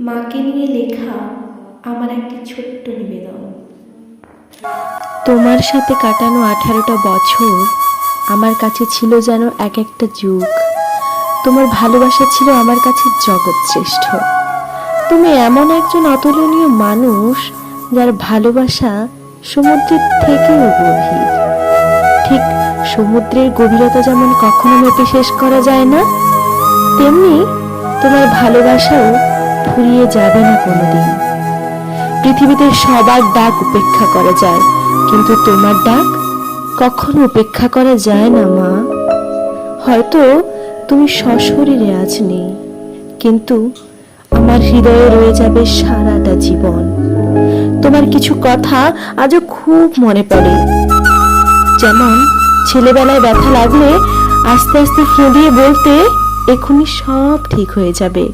মাকে নিয়ে লেখা আমার একটি ছোট্ট নিবেদন। তোমার সাথে কাটানো 18টা বছর আমার কাছে ছিল যেন এক একটা যুগ। তোমার ভালোবাসা ছিল আমার কাছে জগৎ শ্রেষ্ঠ। তুমি এমন একজন অতুলনীয় মানুষ যার ভালোবাসা সমুদ্রের থেকেও গভীর। ঠিক সমুদ্রের গভীরতা যেমন কখনো মেপে শেষ করা যায় না, তেমনি তোমার ভালোবাসাও ফুরিয়ে যাবে না কোনোদিন। পৃথিবীতে সবার ডাক উপেক্ষা করা যায়, কিন্তু তোমার ডাক কখনো উপেক্ষা করা যায় না মা। হয়তো তুমি সশরীরে আজ নেই, কিন্তু আমার হৃদয়ে রয়ে যাবে সারাটা জীবন। তোমার কিছু কথা আজও খুব মনে পড়ে, যেমন ছেলেবেলায় ব্যথা লাগলে আস্তে আস্তে ফুঁ দিয়ে বলতে এক্ষুনি সব ঠিক হয়ে যাবে।